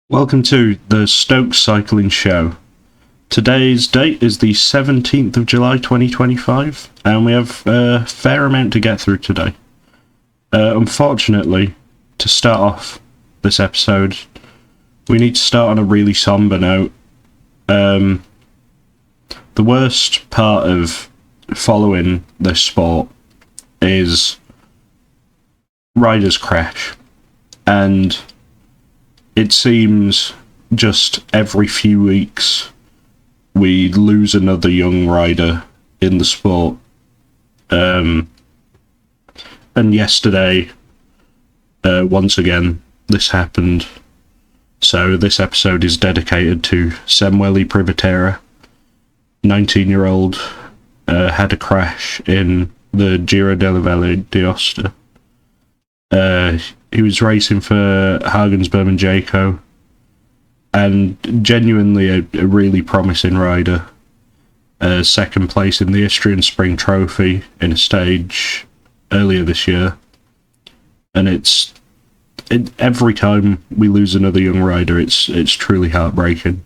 Welcome to the Stokes Cycling Show. Today's date is the 17th of July 2025, and we have a fair amount to get through today. Unfortunately, to start off this episode, we need to start on a really somber note. The worst part of following this sport is riders crash, and it seems just every few weeks we lose another young rider in the sport. And yesterday, once again, this happened. So this episode is dedicated to Samuele Privitera, 19-year-old, had a crash in the Giro Valle d'Aosta. He was racing for Hagen's Berman Jayco, and genuinely a really promising rider. Second place in the Istrian Spring Trophy in a stage earlier this year. And every time we lose another young rider, it's truly heartbreaking.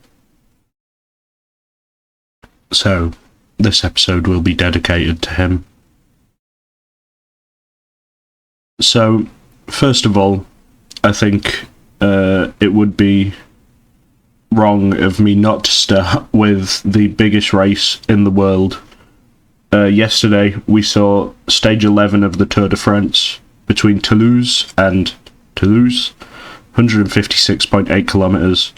So this episode will be dedicated to him. So, first of all, I think it would be wrong of me not to start with the biggest race in the world. Yesterday, we saw stage 11 of the Tour de France between Toulouse and Toulouse, 156.8 kilometres.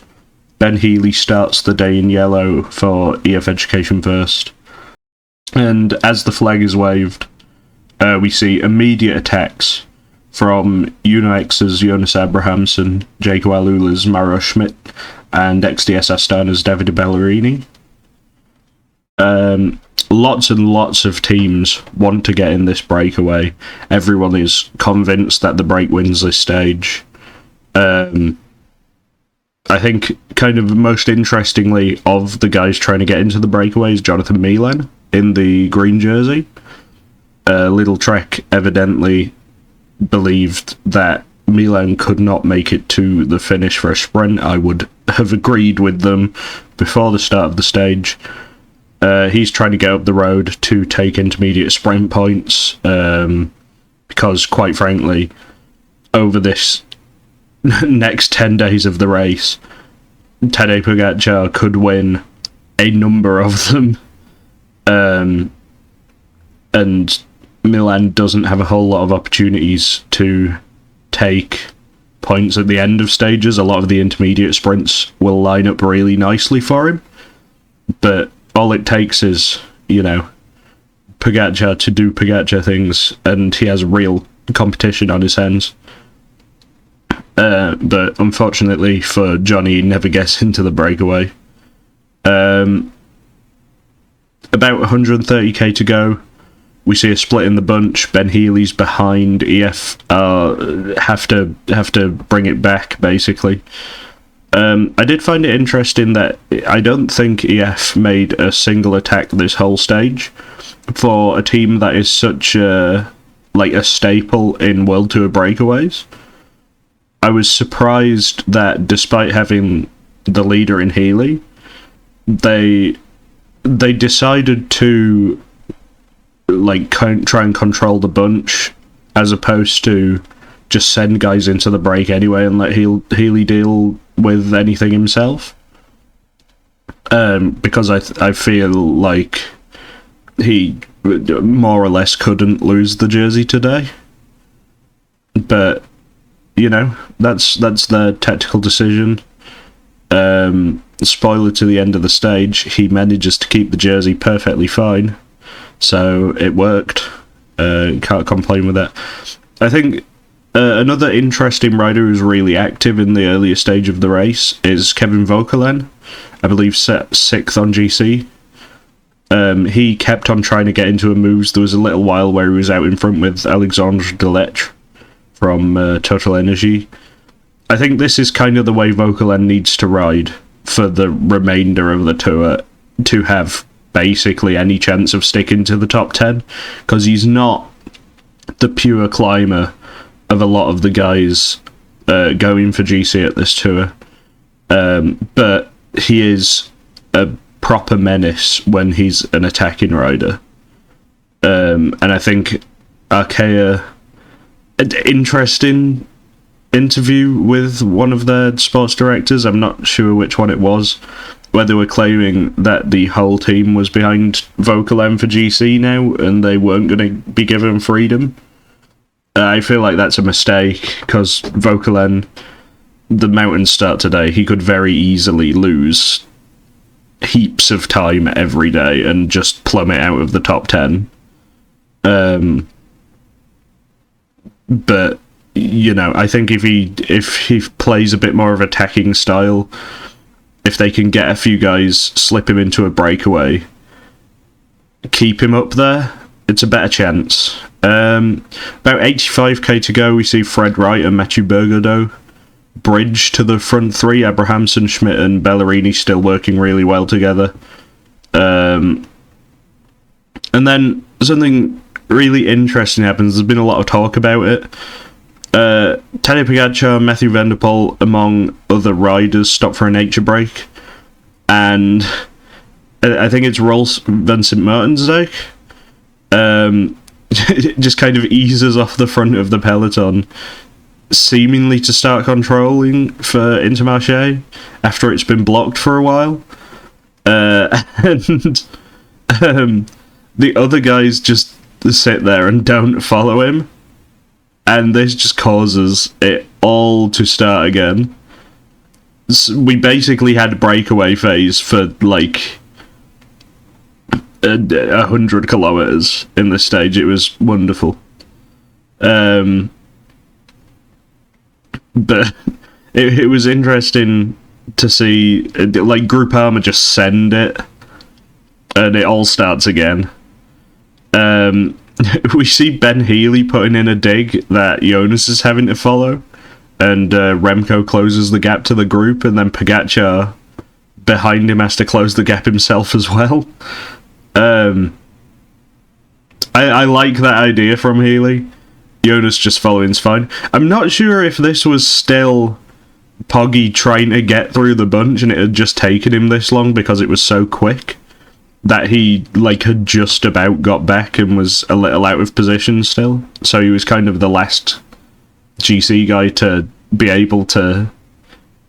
Ben Healy starts the day in yellow for EF Education First. And as the flag is waved, we see immediate attacks from UnoX's Jonas Abrahamsen, Jayco Alula's Mauro Schmidt, and XDS Astana's Davide Ballerini. Lots and lots of teams want to get in this breakaway. Everyone is convinced that the break wins this stage. I think kind of most interestingly of the guys trying to get into the breakaway is Jonathan Milan in the green jersey. Little Trek evidently believed that Milan could not make it to the finish for a sprint. I would have agreed with them before the start of the stage. He's trying to get up the road to take intermediate sprint points, because quite frankly, over this next 10 days of the race, Tadej Pogačar could win a number of them, and Milan doesn't have a whole lot of opportunities to take points at the end of stages. A lot of the intermediate sprints will line up really nicely for him, but all it takes is, Pogačar to do Pogačar things, and he has real competition on his hands. But unfortunately for Johnny, he never gets into the breakaway. About 130k to go. We see a split in the bunch. Ben Healy's behind. EF have to bring it back, basically. I did find it interesting that I don't think EF made a single attack this whole stage for a team that is such a staple in World Tour breakaways. I was surprised that despite having the leader in Healy, they decided to try and control the bunch, as opposed to just send guys into the break anyway and let Healy deal with anything himself. Because I feel like he more or less couldn't lose the jersey today. But that's their tactical decision. Spoiler to the end of the stage, he manages to keep the jersey perfectly fine. So it worked. Can't complain with that. I think another interesting rider who's really active in the earlier stage of the race is Kevin Vauquelin. I believe set 6th on GC. He kept on trying to get into a moves. There was a little while where he was out in front with Alexandre Delettre from Total Energy. I think this is kind of the way Vauquelin needs to ride for the remainder of the tour to have basically any chance of sticking to the top 10, because he's not the pure climber of a lot of the guys going for GC at this tour. But he is a proper menace when he's an attacking rider. And I think Arkea, an interesting interview with one of their sports directors, I'm not sure which one it was, where they were claiming that the whole team was behind Vocalem for GC now, and they weren't going to be given freedom. I feel like that's a mistake, because Vocalem, the mountain start today, he could very easily lose heaps of time every day and just plummet out of the top 10. But, you know, I think if he plays a bit more of attacking style, if they can get a few guys, slip him into a breakaway, keep him up there, it's a better chance. About 85k to go, we see Fred Wright and Mathieu Bergodeau bridge to the front three. Abrahamson, Schmidt and Bellerini still working really well together. And then something really interesting happens. There's been a lot of talk about it. Tadej Pogačar and Mathieu van der Poel, among other riders, stop for a nature break. And I think it's Rolf van Sint Maartensdijk. It just kind of eases off the front of the peloton, seemingly to start controlling for Intermarché after it's been blocked for a while. And the other guys just sit there and don't follow him. And this just causes it all to start again. So we basically had a breakaway phase for like 100 kilometers in this stage. It was wonderful. But it was interesting to see, like, Groupama just send it, and it all starts again. We see Ben Healy putting in a dig that Jonas is having to follow, and Remco closes the gap to the group, and then Pogačar behind him has to close the gap himself as well. I like that idea from Healy. Jonas just following's fine. I'm not sure if this was still Poggy trying to get through the bunch and it had just taken him this long because it was so quick that he had just about got back and was a little out of position still. So he was kind of the last GC guy to be able to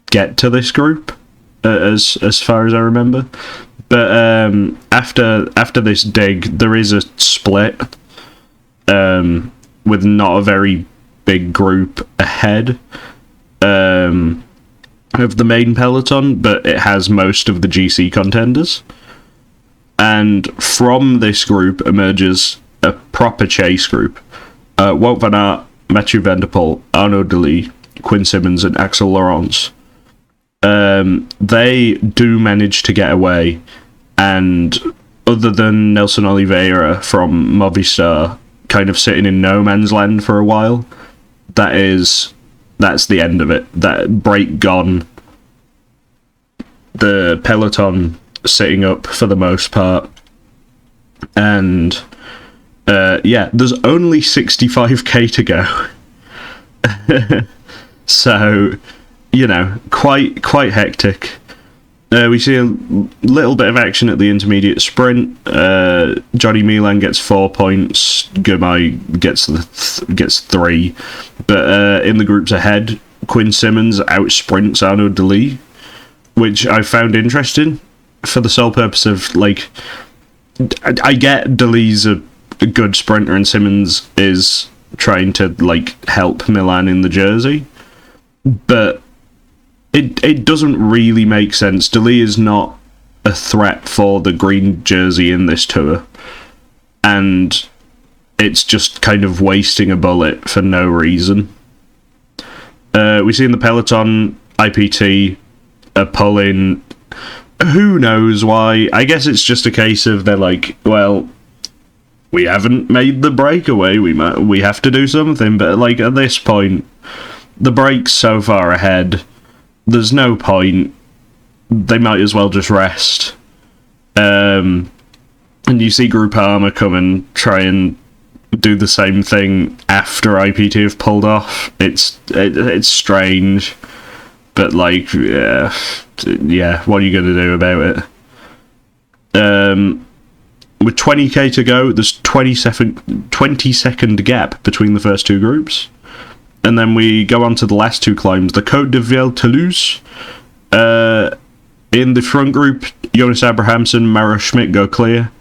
get to this group, as far as I remember. But after this dig, there is a split, with not a very big group ahead of the main peloton, but it has most of the GC contenders. And from this group emerges a proper chase group. Wout van Aert, Mathieu van der Poel, Arnaud Delis, Quinn Simmons and Axel Laurence. They do manage to get away, and other than Nelson Oliveira from Movistar kind of sitting in no man's land for a while, that's the end of it. That break gone. The peloton sitting up for the most part, and there's only 65k to go. So, quite hectic. We see a little bit of action at the intermediate sprint. Johnny Milan gets 4 points. Girmay gets 3. But in the groups ahead, Quinn Simmons outsprints Arnaud Delis, which I found interesting for the sole purpose of, I get Delis a good sprinter and Simmons is trying to, help Milan in the jersey. But it doesn't really make sense. Delis is not a threat for the green jersey in this tour, and it's just kind of wasting a bullet for no reason. We see in the peloton, IPT are pulling, who knows why. I guess it's just a case of they're like, well, we haven't made the breakaway, we have to do something. But at this point, the break's so far ahead, there's no point. They might as well just rest. And you see Groupama come and try and do the same thing after IPT have pulled off. It's strange. But, like, yeah, what are you going to do about it? With 20k to go, there's 20-second gap between the first two groups. And then we go on to the last two climbs. The Côte de Ville-Toulouse. In the front group, Jonas Abrahamsen, Mara Schmidt go clear,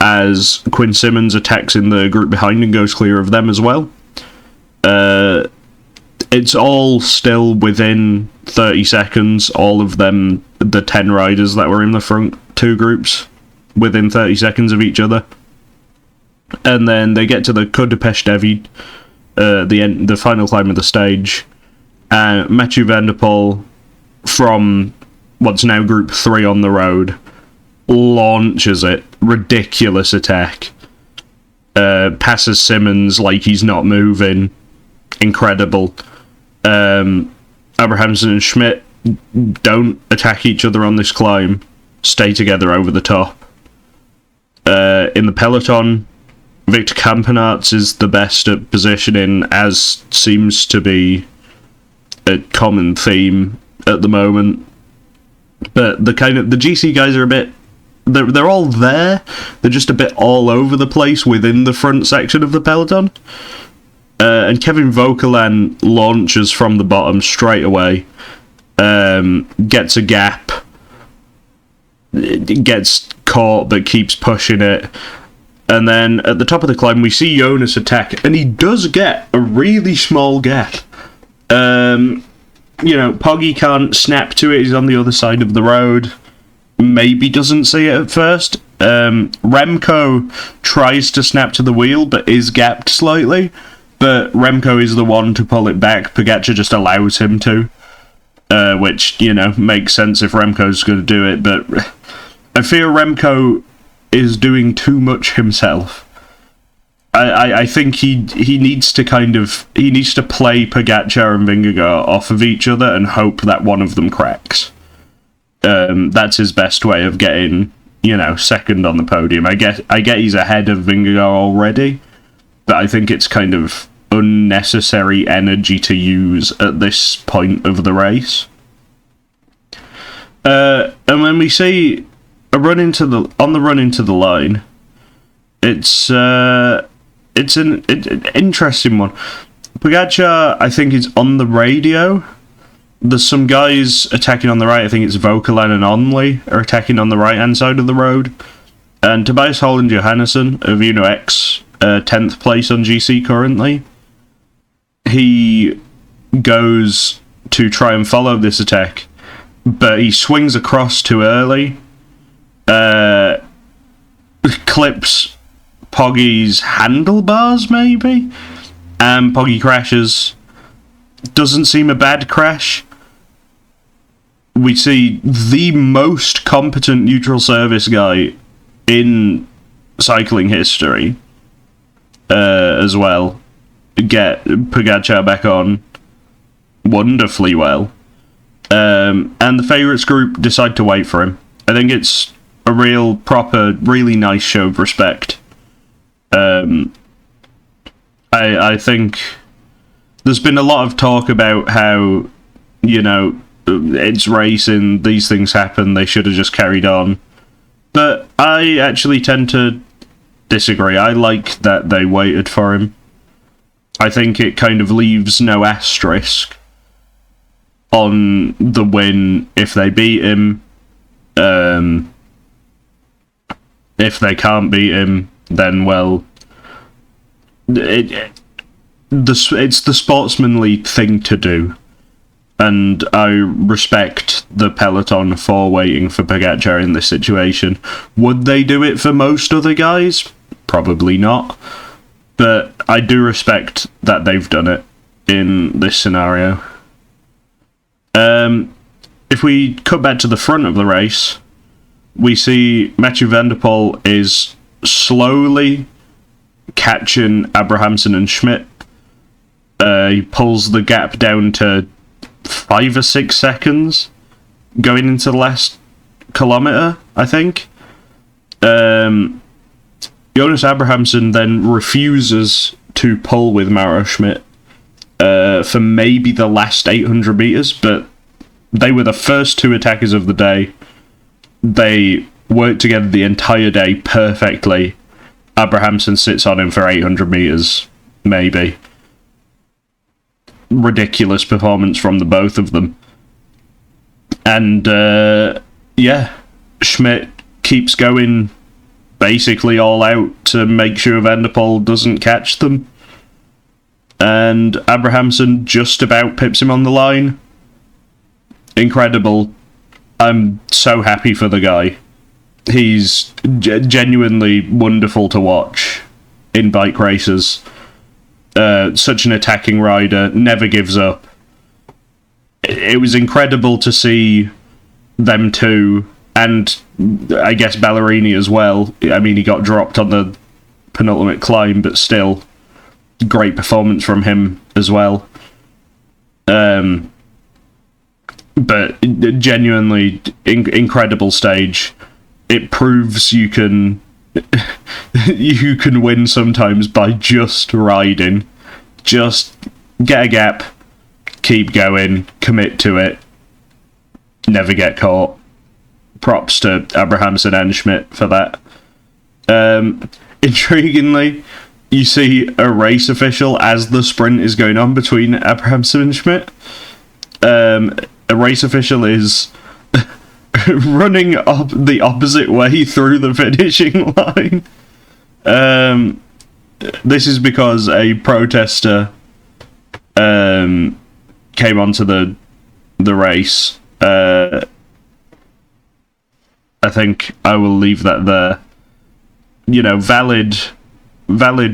as Quinn Simmons attacks in the group behind and goes clear of them as well. It's all still within 30 seconds, all of them, the 10 riders that were in the front two groups, within 30 seconds of each other. And then they get to the Côte de Pêche David, the final climb of the stage, and Mathieu van der Poel, from what's now Group 3 on the road, launches it. Ridiculous attack. Passes Simmons like he's not moving. Incredible. Abrahamsen and Schmidt don't attack each other on this climb. Stay together over the top. In the peloton, Victor Kampenaerts is the best at positioning, as seems to be a common theme at the moment. But the GC guys are a bit... They're all there. They're just a bit all over the place within the front section of the peloton. And Kevin Vauquelin launches from the bottom straight away. Gets a gap. Gets caught but keeps pushing it. And then at the top of the climb we see Jonas attack, and he does get a really small gap. Poggy can't snap to it, he's on the other side of the road. Maybe doesn't see it at first. Remco tries to snap to the wheel but is gapped slightly. But Remco is the one to pull it back. Pogačar just allows him to. Which, makes sense if Remco's going to do it. But I fear Remco is doing too much himself. I think he needs to play Pogačar and Vingegaard off of each other and hope that one of them cracks. That's his best way of getting, second on the podium. I get he's ahead of Vingegaard already, but I think it's kind of unnecessary energy to use at this point of the race. And when we see a run into the line, it's an interesting one. Pogačar, I think, is on the radio. There's some guys attacking on the right. I think it's Vauquelin and Onley are attacking on the right-hand side of the road. And Tobias Holland Johannesson of Uno X, 10th place on GC currently. He goes to try and follow this attack, but he swings across too early. Clips Poggy's handlebars, maybe? And Poggy crashes. Doesn't seem a bad crash. We see the most competent neutral service guy in cycling history as well get Pogačar back on wonderfully well. And the favourites group decide to wait for him. I think it's a real, proper, really nice show of respect. I think there's been a lot of talk about how, it's racing, these things happen, they should have just carried on. But I actually tend to disagree. I like that they waited for him. I think it kind of leaves no asterisk on the win if they beat him. If they can't beat him, then, well, it's the sportsmanly thing to do. And I respect the peloton for waiting for Pogačar in this situation. Would they do it for most other guys? Probably not. But I do respect that they've done it in this scenario. If we cut back to the front of the race, we see Mathieu van der Poel is slowly catching Abrahamsen and Schmidt. He pulls the gap down to 5 or 6 seconds going into the last kilometre, I think. Jonas Abrahamsen then refuses to pull with Mara Schmidt for maybe the last 800 metres, but They were the first two attackers of the day. They worked together the entire day perfectly. Abrahamsen sits on him for 800 metres, maybe. Ridiculous performance from the both of them. And, Schmidt keeps going basically all out to make sure Van der Poel doesn't catch them. And Abrahamsen just about pips him on the line. Incredible. I'm so happy for the guy. He's genuinely wonderful to watch in bike races. Such an attacking rider, never gives up. It was incredible to see them two, and I guess Ballerini as well. I mean, he got dropped on the penultimate climb, but still, great performance from him as well. But genuinely incredible stage. It proves you can you can win sometimes by just riding. Just get a gap, keep going, commit to it, never get caught. Props to Abrahamsen and Schmidt for that. Intriguingly, you see a race official as the sprint is going on between Abrahamsen and Schmidt. A race official is running up the opposite way through the finishing line. This is because a protester came onto the race. I think I will leave that there. You know, valid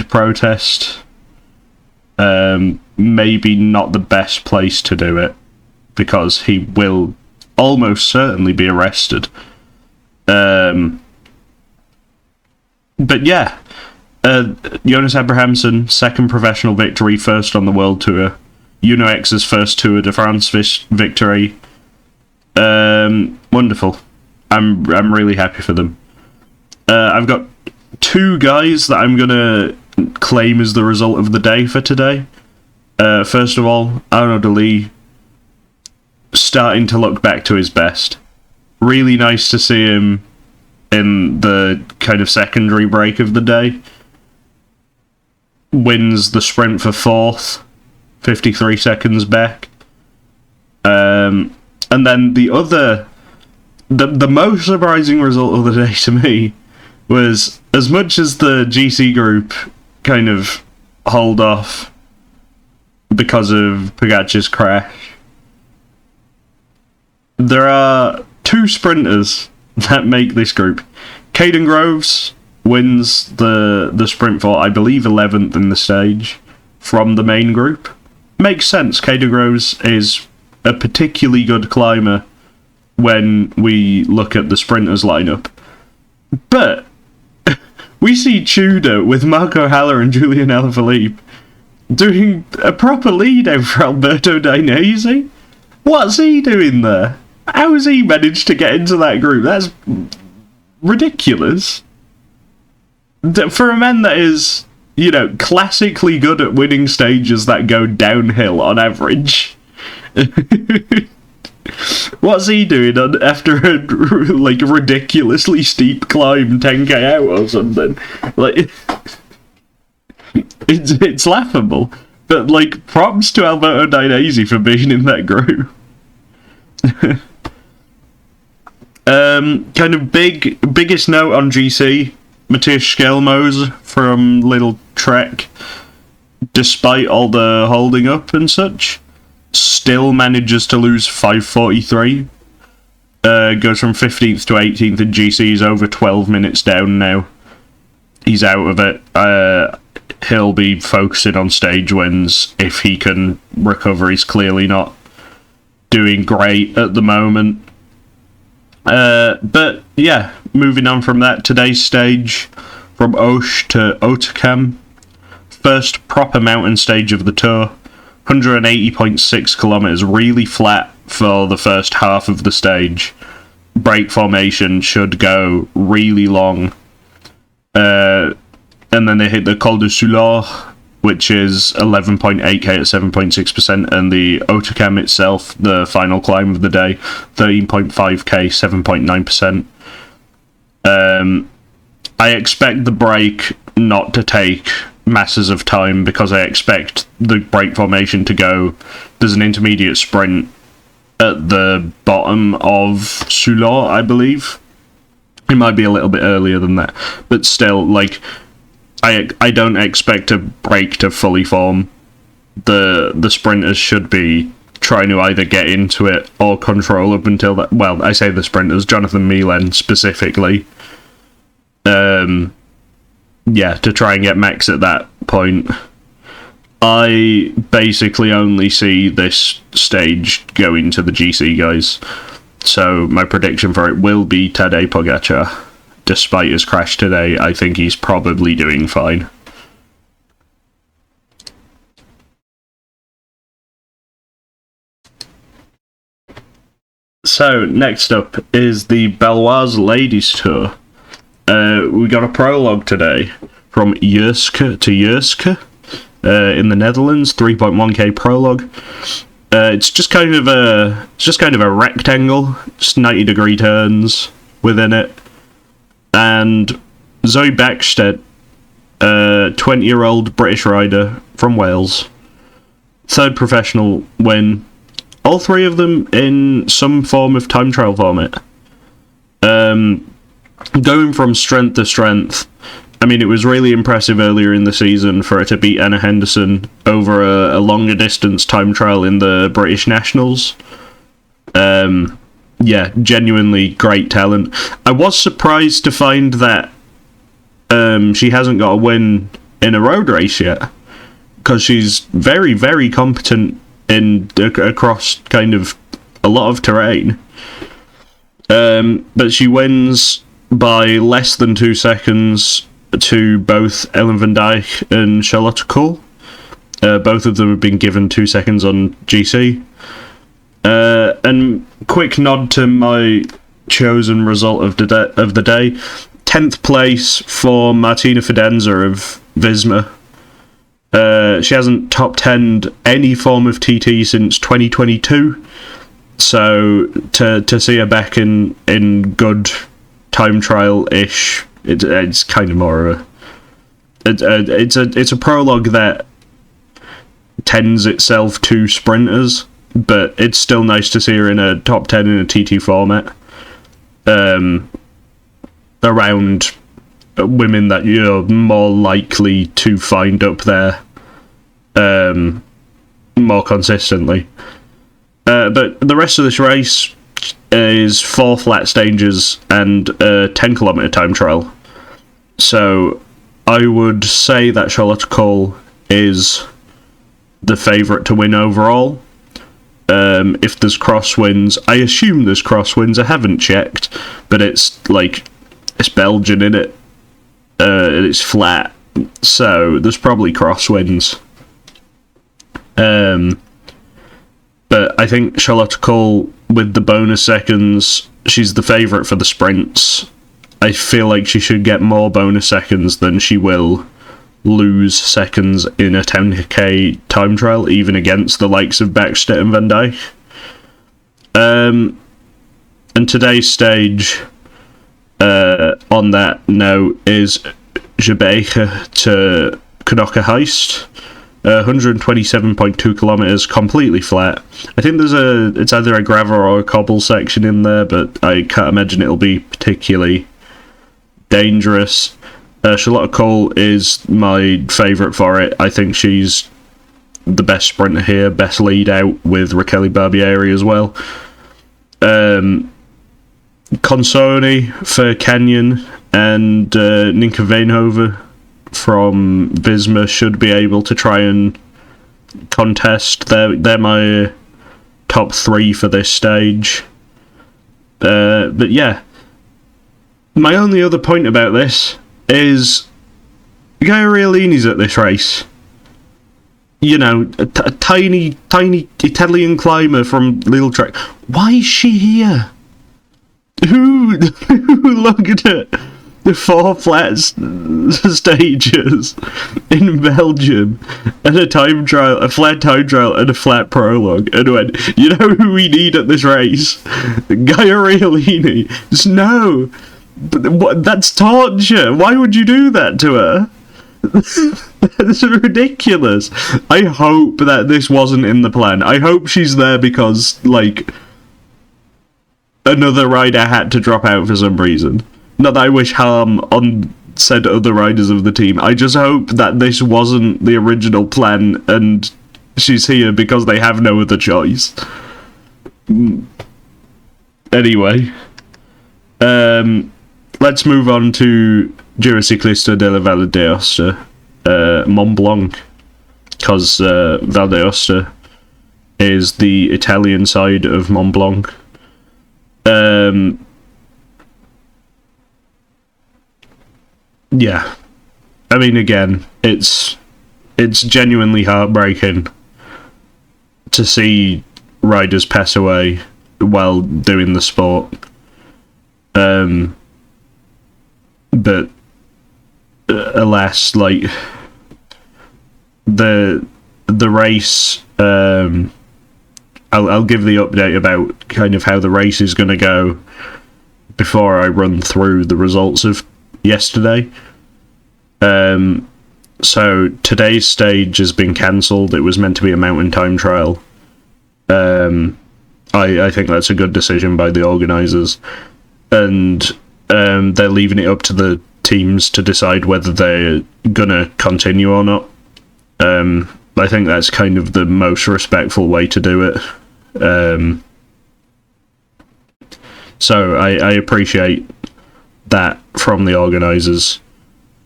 protest. Maybe not the best place to do it, because he will almost certainly be arrested. But yeah, Jonas Abrahamsen, second professional victory, first on the World Tour. Uno X's first Tour de France victory. Wonderful. I'm really happy for them. I've got two guys that I'm gonna claim as the result of the day for today. First of all, Arnaud Delis starting to look back to his best. Really nice to see him in the kind of secondary break of the day. Wins the sprint for fourth, 53 seconds back. And then the most surprising result of the day to me was, as much as the GC group kind of hold off because of Pogacar's crash, there are two sprinters that make this group. Caden Groves wins the sprint for, I believe, 11th in the stage from the main group. Makes sense. Caden Groves is a particularly good climber when we look at the sprinters lineup. But we see Tudor with Marco Haller and Julian Alaphilippe doing a proper lead out for Alberto Dainese. What's he doing there? How has he managed to get into that group? That's ridiculous. For a man that is, you know, classically good at winning stages that go downhill on average. What's he doing after a like ridiculously steep climb 10k out or something? Like, it's laughable. But like, props to Alberto Dainese for being in that group. Kind of biggest note on GC, Matthias Schelmoes from Little Trek, despite all the holding up and such, still manages to lose 5:43. Goes from 15th to 18th in GC. He's over 12 minutes down now. He's out of it. He'll be focusing on stage wins if he can recover. He's clearly not doing great at the moment. But yeah, moving on from that, today's stage from Auch to Otakam, first proper mountain stage of the tour, 180.6 kilometers, really flat for the first half of the stage. Break formation should go really long. And then they hit the Col de Soulard, which is 11.8k at 7.6%, and the Autocam itself, the final climb of the day, 13.5k, 7.9%. I expect the break not to take masses of time because I expect the break formation to go. There's an intermediate sprint at the bottom of Soulon, I believe. It might be a little bit earlier than that, but still, like, I don't expect a break to fully form. The sprinters should be trying to either get into it or control up until that. Well, I say the sprinters, Jonathan Mielen specifically. Yeah, to try and get max at that point. I basically only see this stage going to the GC guys. So my prediction for it will be Tadej Pogačar. Despite his crash today, I think he's probably doing fine. So, next up is the Baloise Ladies Tour. We got a prologue today from Jurske to Jurske in the Netherlands, 3.1k prologue. It's just kind of a rectangle, just 90-degree turns within it. And Zoe Backstedt, 20-year-old British rider from Wales, third professional win. All three of them in some form of time trial format. Going from strength to strength. I mean, it was really impressive earlier in the season for her to beat Anna Henderson over a longer distance time trial in the British Nationals. Yeah, genuinely great talent. I was surprised to find that she hasn't got a win in a road race yet, because she's very, very competent across kind of a lot of terrain. But she wins by less than 2 seconds to both Ellen van Dijk and Charlotte Kool. Both of them have been given 2 seconds on GC. And quick nod to my chosen result of the day. 10th place for Martina Fidenza of Visma. She hasn't top 10'd any form of TT since 2022. So to see her back in good time trial-ish, it's kind of more of it's a prologue that tends itself to sprinters, but it's still nice to see her in a top 10 in a TT format. Around women that you're more likely to find up there more consistently. But the rest of this race is 4 flat stages and a 10km time trial. So I would say that Charlotte Kool is the favourite to win overall. If there's crosswinds, I assume there's crosswinds. I haven't checked, but it's Belgian in it, and it's flat, so there's probably crosswinds. But I think Charlotte Kool, with the bonus seconds, she's the favourite for the sprints. I feel like she should get more bonus seconds than she will lose seconds in a 10k time trial, even against the likes of Backstedt and Van Dijk. And today's stage, on that note, is Gebeke to Knokke Heist. 127.2 kilometers, completely flat. I think it's either a gravel or a cobble section in there, but I can't imagine it'll be particularly dangerous. Charlotte Kool is my favourite for it. I think she's the best sprinter here, best lead out with Raquel Barbieri as well. Consoni for Canyon and Ninka Veenhoven from Visma should be able to try and contest. They're my top 3 for this stage. But yeah, my only other point about this is Gaia Riolini's at this race. You know, a tiny Italian climber from Little Trek. Why is she here? Who looked at 4 stages in Belgium, and a flat time trial, and a flat prologue, and went, you know who we need at this race? Gaia Riolini. Just no. That's torture. Why would you do that to her? That's ridiculous. I hope that this wasn't in the plan. I hope she's there because, like, another rider had to drop out for some reason. Not that I wish harm on said other riders of the team. I just hope that this wasn't the original plan and she's here because they have no other choice. Anyway, let's move on to Giro Ciclista della Valle d'Aosta, Mont Blanc, because Val d'Aosta is the Italian side of Mont Blanc. Yeah, I mean, again, it's genuinely heartbreaking to see riders pass away while doing the sport. But alas, like, the race, I'll give the update about kind of how the race is going to go before I run through the results of yesterday. So today's stage has been cancelled. It was meant to be a mountain time trial. I think that's a good decision by the organisers, and they're leaving it up to the teams to decide whether they're gonna continue or not. I think that's kind of the most respectful way to do it. So I appreciate that from the organisers.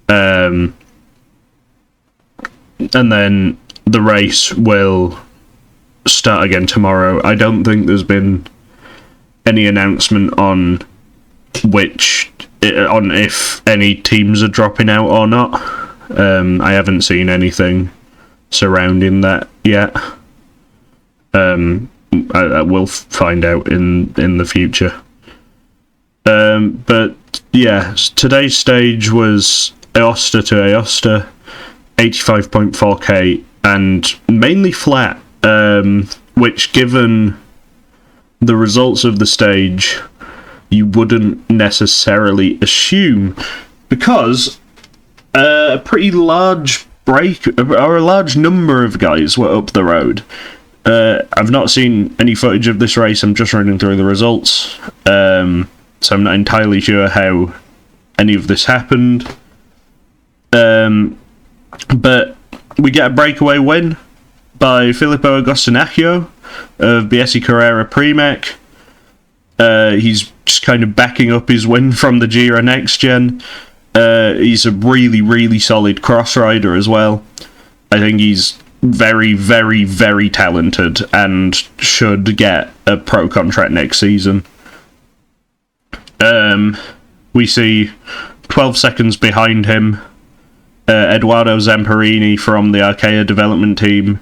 And then the race will start again tomorrow. I don't think there's been any announcement on if any teams are dropping out or not. I haven't seen anything surrounding that yet. I will find out in the future. But yeah, today's stage was Aosta to Aosta, 85.4k, and mainly flat, which, given the results of the stage, you wouldn't necessarily assume, because a pretty large or a large number of guys were up the road. I've not seen any footage of this race. I'm just running through the results, so I'm not entirely sure how any of this happened. But we get a breakaway win by Filippo Agostinaccio of Biesi Carrera Premec. He's just kind of backing up his win from the Giro Next Gen. He's a really, really solid cross rider as well. I think he's very, very, very talented and should get a pro contract next season. We see 12 seconds behind him, Edoardo Zamparini from the Arkea development team,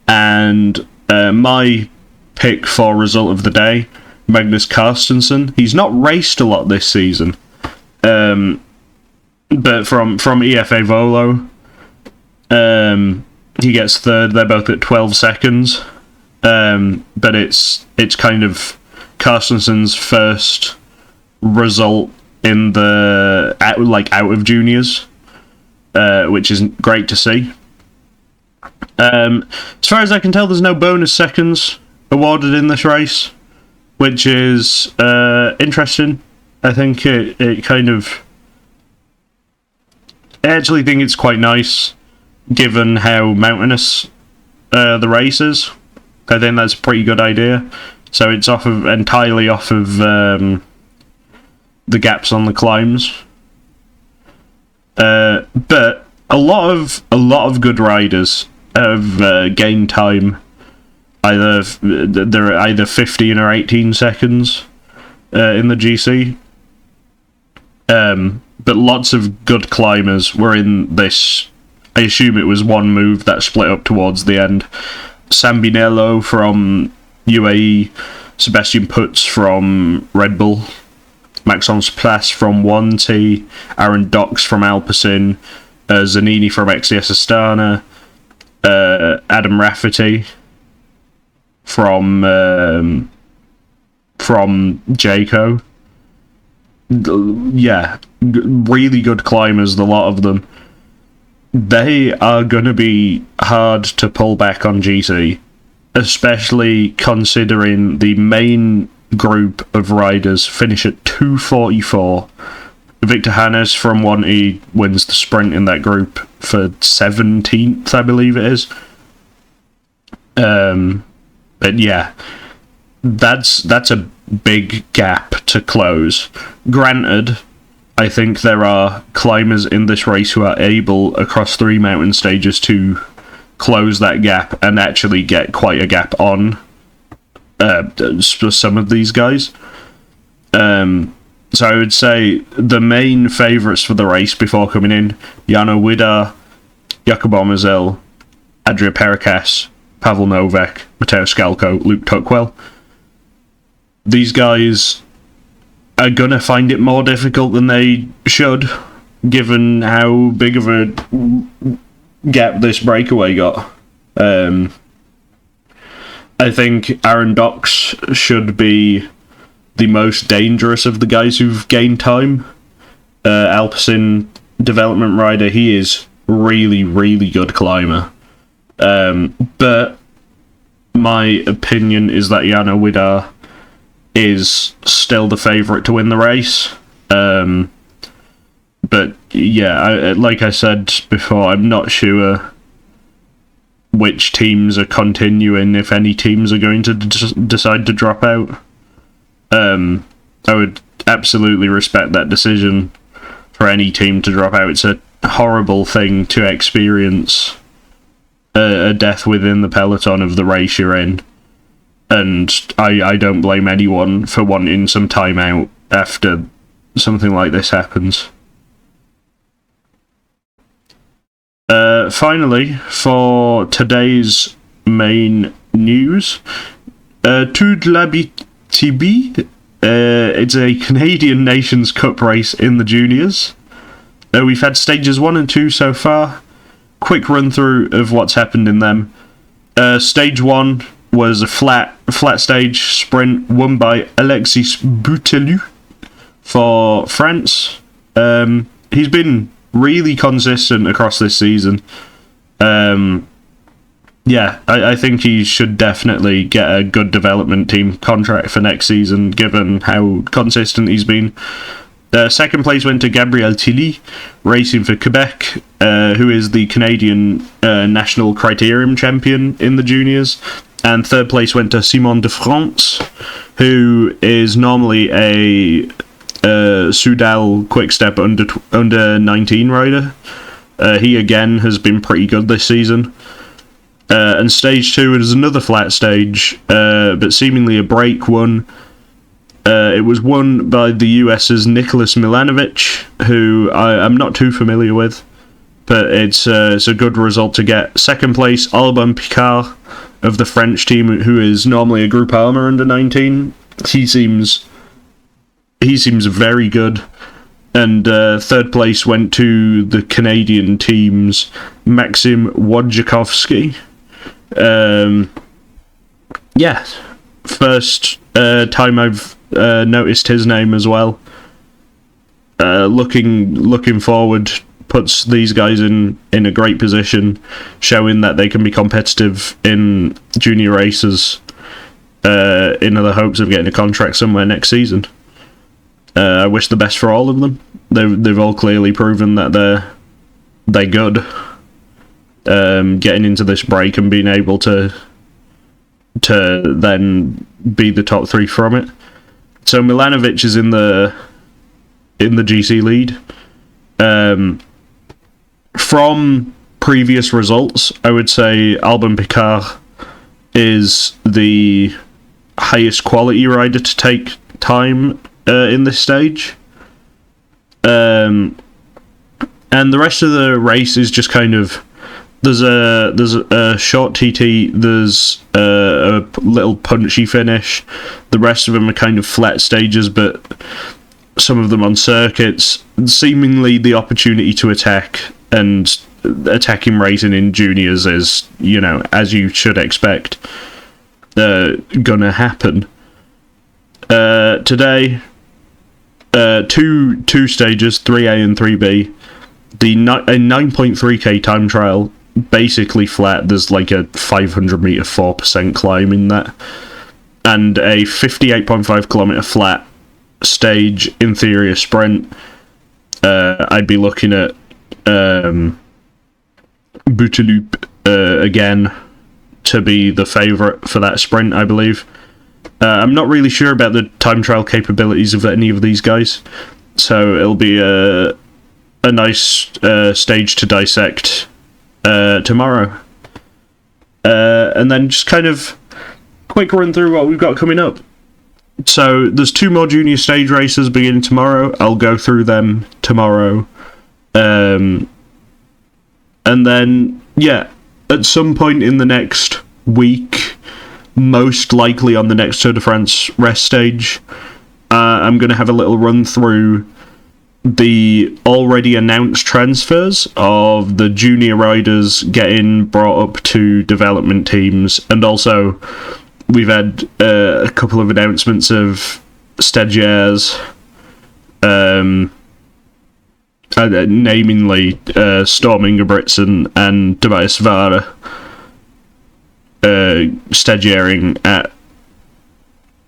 and my pick for result of the day, Magnus Carstensen. He's not raced a lot this season, but from EFA Volo, he gets third. They're both at 12 seconds, but it's kind of Carstensen's first result in the out of juniors, which is great to see. As far as I can tell, there's no bonus seconds awarded in this race, which is interesting. I think it kind of... I actually think it's quite nice, given how mountainous the race is. I think that's a pretty good idea. So it's entirely off of the gaps on the climbs. But a lot of good riders have gained time. They're either 15 or 18 seconds in the GC. But lots of good climbers were in this. I assume it was one move that split up towards the end. Sambinello from UAE, Sebastian Putz from Red Bull, Maxence Plas from 1T, Aaron Dox from Alpecin, Zanini from XCS Astana, Adam Rafferty from Jayco. Yeah, really good climbers, the lot of them. They are going to be hard to pull back on GC, especially considering the main group of riders finish at 2:44. Victor Hannes from 1E wins the sprint in that group for 17th, I believe it is. But yeah, that's a big gap to close. Granted, I think there are climbers in this race who are able, across 3 mountain stages, to close that gap and actually get quite a gap on some of these guys. So I would say the main favourites for the race before coming in: Jano Widar, Jakob Omerzel, Adria Perikas, Pavel Novak, Mateo Skalko, Luke Tuckwell. These guys are going to find it more difficult than they should, given how big of a gap this breakaway got. I think Aaron Dox should be the most dangerous of the guys who've gained time. Alpecin development rider, he is really, really good climber. But my opinion is that Jano Widar is still the favourite to win the race. But yeah, like I said before, I'm not sure which teams are continuing, if any teams are going to decide to drop out. I would absolutely respect that decision for any team to drop out. It's a horrible thing to experience a death within the peloton of the race you're in. And I don't blame anyone for wanting some time out after something like this happens. Finally, for today's main news, Tour de l'Abitibi, it's a Canadian Nations Cup race in the juniors. We've had stages 1 and 2 so far. Quick run through of what's happened in them. Stage 1 was a flat stage sprint won by Alexis Boutelu for France. He's been really consistent across this season. I think he should definitely get a good development team contract for next season, given how consistent he's been. Second place went to Gabriel Tilly, racing for Quebec, who is the Canadian national criterium champion in the juniors. And third place went to Simon de France, who is normally a Soudal Quickstep under 19 rider. He again has been pretty good this season. And stage 2 is another flat stage, but seemingly a break one. It was won by the US's Nicholas Milanovic, who I'm not too familiar with, but it's a good result to get. Second place, Alban Picard of the French team, who is normally a Group Armour under 19. He seems very good. And third place went to the Canadian team's Maxim Wojciechowski. First time I've noticed his name as well. Looking forward, puts these guys in a great position, showing that they can be competitive in junior races in the hopes of getting a contract somewhere next season. I wish the best for all of them. They've all clearly proven that they're good. Getting into this break and being able to then be the top 3 from it. So Milanovic is in the GC lead. From previous results, I would say Alban Picard is the highest quality rider to take time in this stage. And the rest of the race is just kind of, there's a short TT, there's a little punchy finish. The rest of them are kind of flat stages, but some of them on circuits, seemingly the opportunity to attack, and attacking racing in juniors is, as you should expect, gonna happen. Today, two stages, 3A and 3B. A 9.3k time trial, basically flat. There's like a 500 meter 4% climb in that, and a 58.5 kilometer flat stage, in theory a sprint. I'd be looking at Bouteloup again to be the favourite for that sprint, I believe. I'm not really sure about the time trial capabilities of any of these guys, so it'll be a nice stage to dissect tomorrow. And then just kind of quick run through what we've got coming up. So there's 2 more junior stage races beginning tomorrow. I'll go through them tomorrow. And then, at some point in the next week, most likely on the next Tour de France rest stage, I'm going to have a little run through the already announced transfers of the junior riders getting brought up to development teams, and also we've had a couple of announcements of stagiaires, namely Storm Ingebrigtsen and Tobias Vara, stagiaring at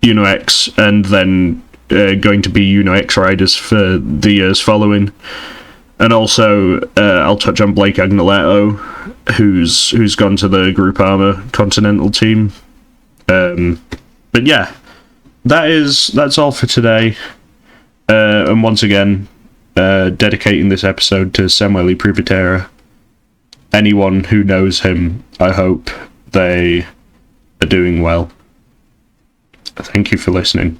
UnoX, and then going to be UnoX riders for the years following. And also, I'll touch on Blake Agnoletto, who's gone to the Groupama Continental team. But yeah, that's all for today. And once again, dedicating this episode to Samuele Privitera. Anyone who knows him, I hope they are doing well. Thank you for listening.